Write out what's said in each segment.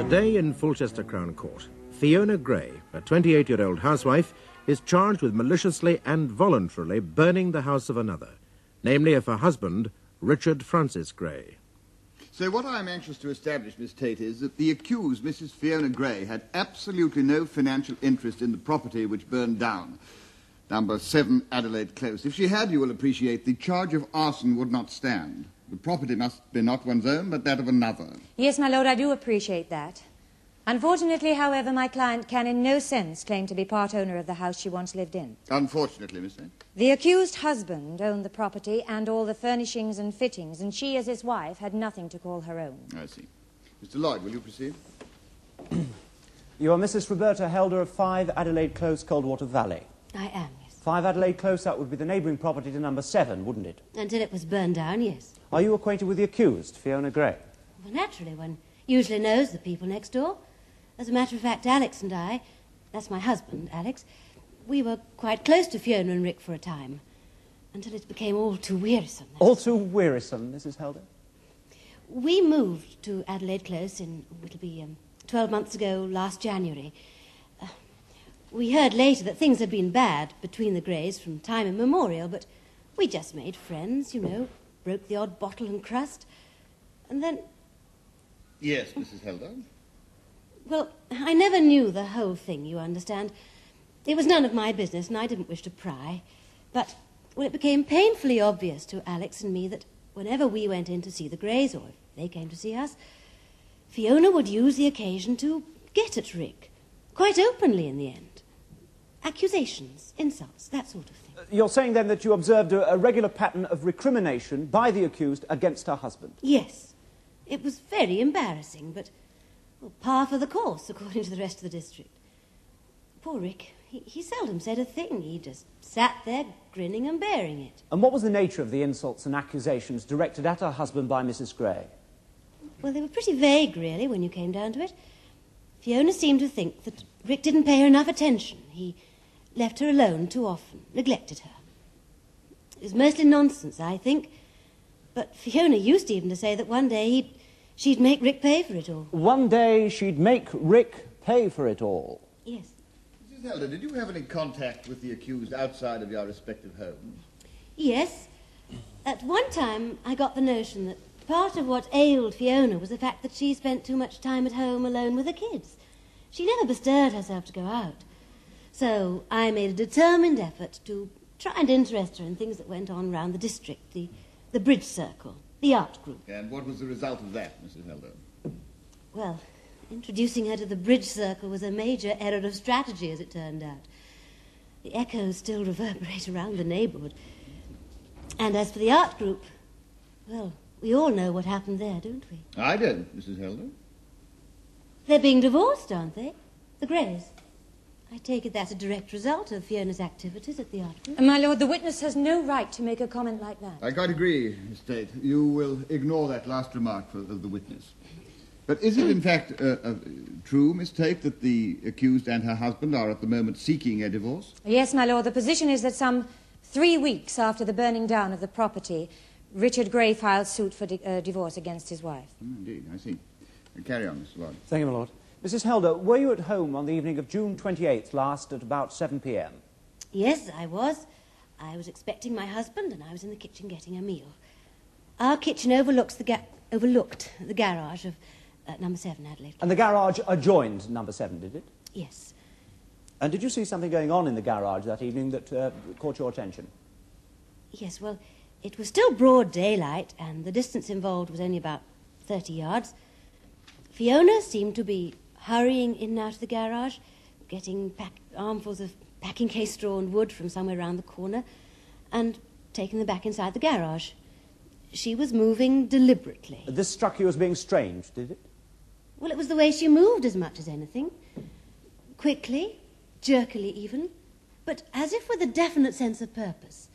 Today in Fulchester Crown Court, Fiona Gray, a 28-year-old housewife, is charged with maliciously and voluntarily burning the house of another, namely of her husband, Richard Francis Gray. So what I'm anxious to establish, Miss Tate, is that the accused, Mrs. Fiona Gray, had absolutely no financial interest in the property which burned down, number 7 Adelaide Close. If she had, you will appreciate, the charge of arson would not stand. The property must be not one's own, but that of another. Yes, my lord, I do appreciate that. Unfortunately, however, my client can in no sense claim to be part owner of the house she once lived in. Unfortunately, Miss Tate. The accused husband owned the property and all the furnishings and fittings, and she, as his wife, had nothing to call her own. I see. Mr. Lloyd, will you proceed? You are Mrs. Roberta Helder of 5 Adelaide Close, Coldwater Valley. I am, yes. 5 Adelaide Close, that would be the neighbouring property to number 7, wouldn't it? Until it was burned down, yes. Are you acquainted with the accused, Fiona Gray? Well, naturally, one usually knows the people next door. As a matter of fact, Alex and I, that's my husband, Alex, we were quite close to Fiona and Rick for a time, until it became all too wearisome. All too wearisome, Mrs. Helder? We moved to Adelaide Close it'll be 12 months ago, last January. We heard later that things had been bad between the Greys from time immemorial, but we just made friends, you know, broke the odd bottle and crust, and then... Yes, Mrs. Helder. Well, I never knew the whole thing, you understand. It was none of my business, and I didn't wish to pry. But when it became painfully obvious to Alex and me that whenever we went in to see the Greys, or if they came to see us, Fiona would use the occasion to get at Rick, quite openly in the end. Accusations, insults, that sort of thing. You're saying, then, that you observed a regular pattern of recrimination by the accused against her husband? Yes. It was very embarrassing, but... well, par for the course, according to the rest of the district. Poor Rick, he seldom said a thing. He just sat there, grinning and bearing it. And what was the nature of the insults and accusations directed at her husband by Mrs. Gray? Well, they were pretty vague, really, when you came down to it. Fiona seemed to think that Rick didn't pay her enough attention. He left her alone too often, neglected her. It was mostly nonsense, I think. But Fiona used even to say that one day she'd make Rick pay for it all. One day she'd make Rick pay for it all? Yes. Mrs. Helder, did you have any contact with the accused outside of your respective homes? Yes. At one time, I got the notion that part of what ailed Fiona was the fact that she spent too much time at home alone with the kids. She never bestirred herself to go out. So I made a determined effort to try and interest her in things that went on round the district, the bridge circle, the art group. And what was the result of that, Mrs. Helder? Well, introducing her to the bridge circle was a major error of strategy, as it turned out. The echoes still reverberate around the neighbourhood. And as for the art group, well, we all know what happened there, don't we? I did, Mrs. Helder. They're being divorced, aren't they? The Greys. I take it that's a direct result of Fiona's activities at the art group. My lord, the witness has no right to make a comment like that. I quite agree, Miss Tate. You will ignore that last remark of the witness. But is it in fact true, Miss Tate, that the accused and her husband are at the moment seeking a divorce? Yes, my lord. The position is that some 3 weeks after the burning down of the property, Richard Gray filed suit for divorce against his wife. Indeed, I see. Carry on, Mr. Lloyd. Thank you, my lord. Mrs. Helder, were you at home on the evening of June 28th, last at about 7 p.m.? Yes, I was. I was expecting my husband, and I was in the kitchen getting a meal. Our kitchen overlooked the garage of number 7 Adelaide. And the garage adjoined number 7, did it? Yes. And did you see something going on in the garage that evening that caught your attention? Yes, well, it was still broad daylight, and the distance involved was only about 30 yards. Fiona seemed to be hurrying in and out of the garage, getting armfuls of packing case straw and wood from somewhere round the corner, and taking them back inside the garage. She was moving deliberately. This struck you as being strange, did it? Well, it was the way she moved as much as anything. Quickly, jerkily even, but as if with a definite sense of purpose.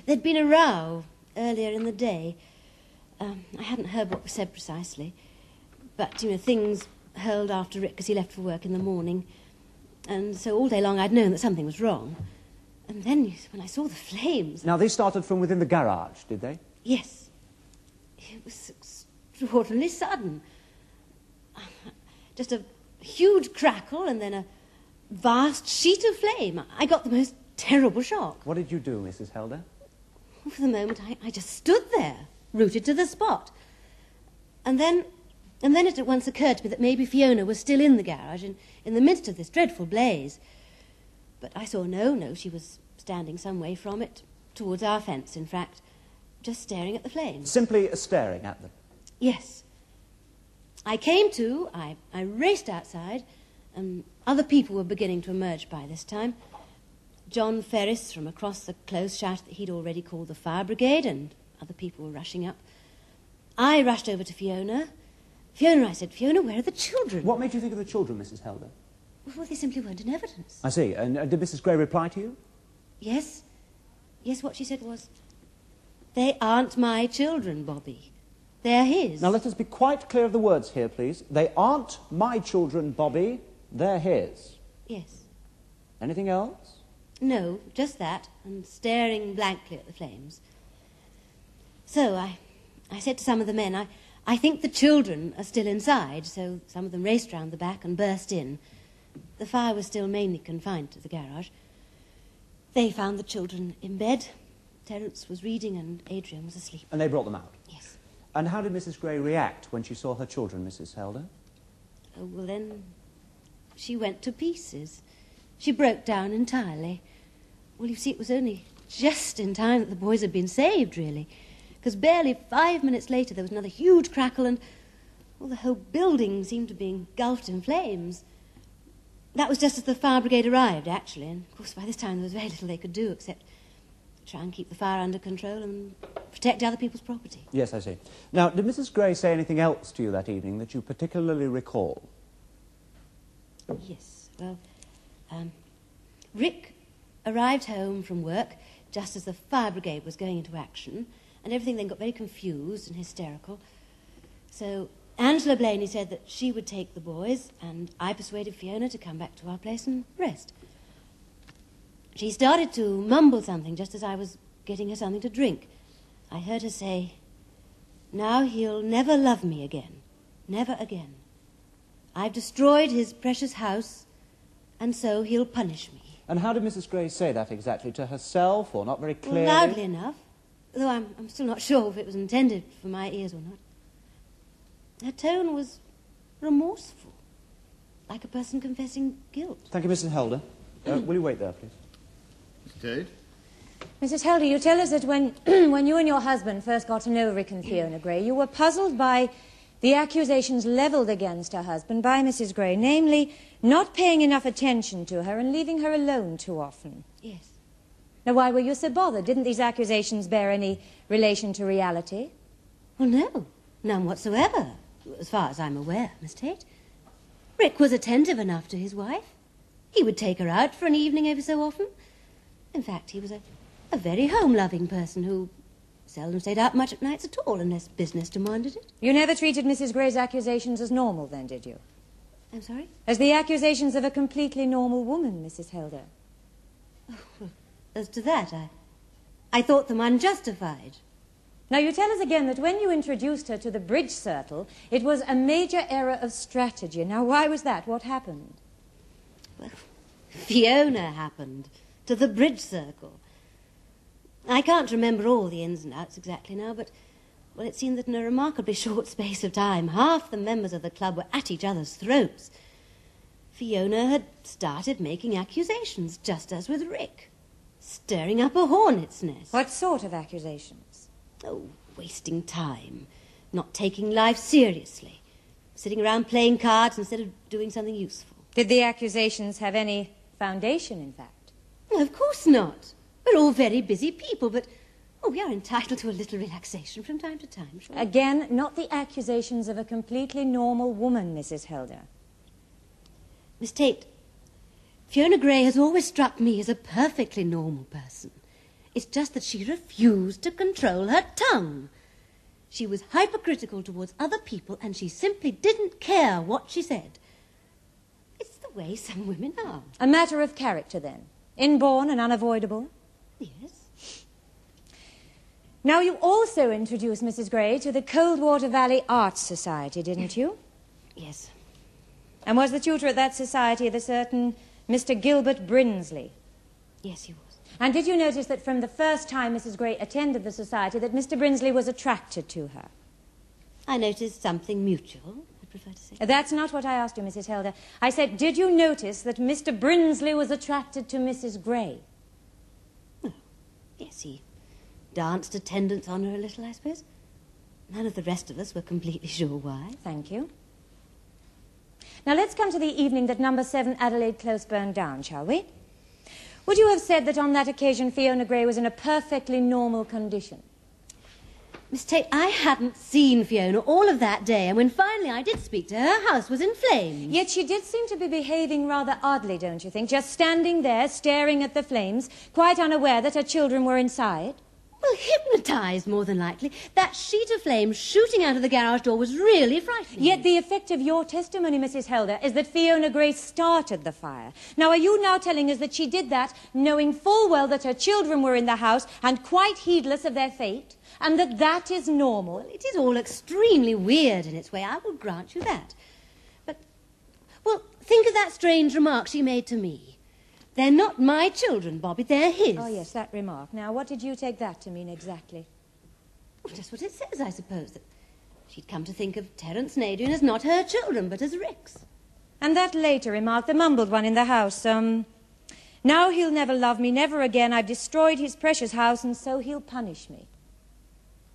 There'd been a row earlier in the day. I hadn't heard what was said precisely, but, you know, things hurled after Rick as he left for work in the morning, and so all day long I'd known that something was wrong. And then, when I saw the flames... Now, they started from within the garage, did they? Yes. It was extraordinarily sudden. just a huge crackle and then a vast sheet of flame. I got the most terrible shock. What did you do, Mrs. Helder? For the moment, I just stood there, rooted to the spot. And then it at once occurred to me that maybe Fiona was still in the garage in the midst of this dreadful blaze. But I saw no, she was standing some way from it, towards our fence, in fact, just staring at the flames. Simply staring at them? Yes. I came to, I raced outside, and other people were beginning to emerge by this time. John Ferris from across the close shouted that he'd already called the fire brigade, and other people were rushing up. I rushed over to Fiona. I said, Fiona, where are the children? What made you think of the children, Mrs. Helder? Well, they simply weren't in evidence. I see. And did Mrs. Gray reply to you? Yes. Yes, what she said was, they aren't my children, Bobby. They're his. Now, let us be quite clear of the words here, please. They aren't my children, Bobby. They're his. Yes. Anything else? No, just that, and staring blankly at the flames. So I said to some of the men, I think the children are still inside, so some of them raced round the back and burst in. The fire was still mainly confined to the garage. They found the children in bed. Terence was reading and Adrian was asleep. And they brought them out? Yes. And how did Mrs. Gray react when she saw her children, Mrs. Helder? Oh, well, then she went to pieces. She broke down entirely. Well, you see, it was only just in time that the boys had been saved, really, because barely 5 minutes later there was another huge crackle and, well, the whole building seemed to be engulfed in flames. That was just as the fire brigade arrived, actually, and, of course, by this time there was very little they could do except try and keep the fire under control and protect other people's property. Yes, I see. Now, did Mrs. Gray say anything else to you that evening that you particularly recall? Yes, well, Rick arrived home from work just as the fire brigade was going into action, and everything then got very confused and hysterical. So Angela Blaney said that she would take the boys, and I persuaded Fiona to come back to our place and rest. She started to mumble something just as I was getting her something to drink. I heard her say, "Now he'll never love me again. Never again. I've destroyed his precious house, and so he'll punish me." And how did Mrs. Gray say that exactly? To herself, or not very clearly? Well, loudly enough, though I'm still not sure if it was intended for my ears or not. Her tone was remorseful, like a person confessing guilt. Thank you, Mrs. Helder. Will you wait there, please? Mr. Tate? Mrs. Helder, you tell us that when, when you and your husband first got to know Rick and Fiona Gray, you were puzzled by the accusations levelled against her husband by Mrs. Gray, namely, not paying enough attention to her and leaving her alone too often. Yes. Now, why were you so bothered? Didn't these accusations bear any relation to reality? Well, no, none whatsoever, as far as I'm aware, Miss Tate. Rick was attentive enough to his wife. He would take her out for an evening every so often. In fact, he was a very home-loving person who seldom stayed out much at nights at all unless business demanded it. You never treated Mrs. Gray's accusations as normal, then, did you? I'm sorry? As the accusations of a completely normal woman, Mrs. Helder. Oh, well, as to that, I thought them unjustified. Now, you tell us again that when you introduced her to the bridge circle, it was a major error of strategy. Now, why was that? What happened? Well, Fiona happened to the bridge circle. I can't remember all the ins and outs exactly now, but, well, it seemed that in a remarkably short space of time, half the members of the club were at each other's throats. Fiona had started making accusations, just as with Rick, stirring up a hornet's nest. What sort of accusations? Oh, wasting time, not taking life seriously, sitting around playing cards instead of doing something useful. Did the accusations have any foundation, in fact? No, of course not. We're all very busy people, but, oh, we are entitled to a little relaxation from time to time, sure. Again, not the accusations of a completely normal woman, Mrs. Helder. Miss Tate, Fiona Gray has always struck me as a perfectly normal person. It's just that she refused to control her tongue. She was hypercritical towards other people, and she simply didn't care what she said. It's the way some women are. A matter of character, then. Inborn and unavoidable? Yes. Now, you also introduced Mrs. Gray to the Coldwater Valley Arts Society, didn't you? Yes. And was the tutor at that society the certain Mr. Gilbert Brinsley? Yes, he was. And did you notice that from the first time Mrs. Gray attended the society that Mr. Brinsley was attracted to her? I noticed something mutual, I prefer to say. That's not what I asked you, Mrs. Helder. I said, did you notice that Mr. Brinsley was attracted to Mrs. Gray? Oh, yes, he danced attendance on her a little, I suppose. None of the rest of us were completely sure why. Thank you. Now let's come to the evening that number 7 Adelaide Close burned down, shall we? Would you have said that on that occasion Fiona Gray was in a perfectly normal condition? Miss Tate, I hadn't seen Fiona all of that day, and when finally I did speak to her, her house was in flames. Yet she did seem to be behaving rather oddly, don't you think? Just standing there, staring at the flames, quite unaware that her children were inside. Well, hypnotised, more than likely. That sheet of flame shooting out of the garage door was really frightening. Yet the effect of your testimony, Mrs. Helder, is that Fiona Gray started the fire. Now, are you now telling us that she did that knowing full well that her children were in the house and quite heedless of their fate? And that that is normal? Well, it is all extremely weird in its way, I will grant you that. But, well, think of that strange remark she made to me. They're not my children, Bobby, they're his. Oh, yes, that remark. Now, what did you take that to mean exactly? Well, just what it says, I suppose, that she'd come to think of Terence and Adrian as not her children, but as Rick's. And that later remark, the mumbled one in the house, now he'll never love me, never again. I've destroyed his precious house, and so he'll punish me.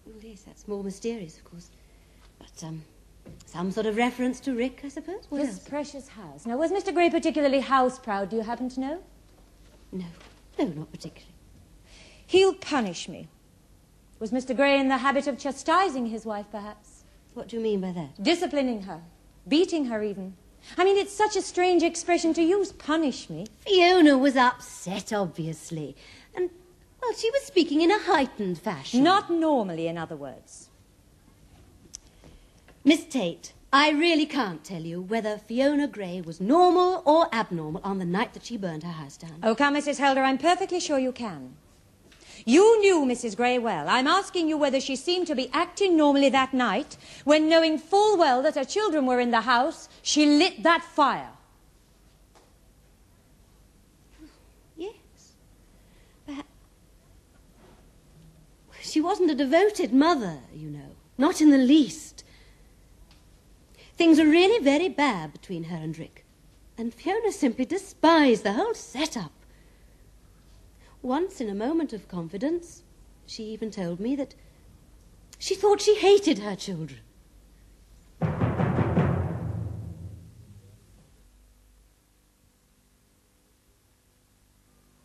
Well, yes, that's more mysterious, of course. But, some sort of reference to Rick, I suppose. What His else? precious house. Now, was Mr. Gray particularly house-proud, do you happen to know? No, not particularly. He'll punish me. Was Mr. Gray in the habit of chastising his wife, perhaps? What do you mean by that? Disciplining her. Beating her, even. I mean, it's such a strange expression to use, punish me. Fiona was upset, obviously. And, well, she was speaking in a heightened fashion. Not normally, in other words. Miss Tate, I really can't tell you whether Fiona Gray was normal or abnormal on the night that she burned her house down. Oh, come, Mrs. Helder, I'm perfectly sure you can. You knew Mrs. Gray well. I'm asking you whether she seemed to be acting normally that night when, knowing full well that her children were in the house, she lit that fire. Yes. Perhaps. She wasn't a devoted mother, you know. Not in the least. Things were really very bad between her and Rick. And Fiona simply despised the whole setup. Once, in a moment of confidence, she even told me that she thought she hated her children.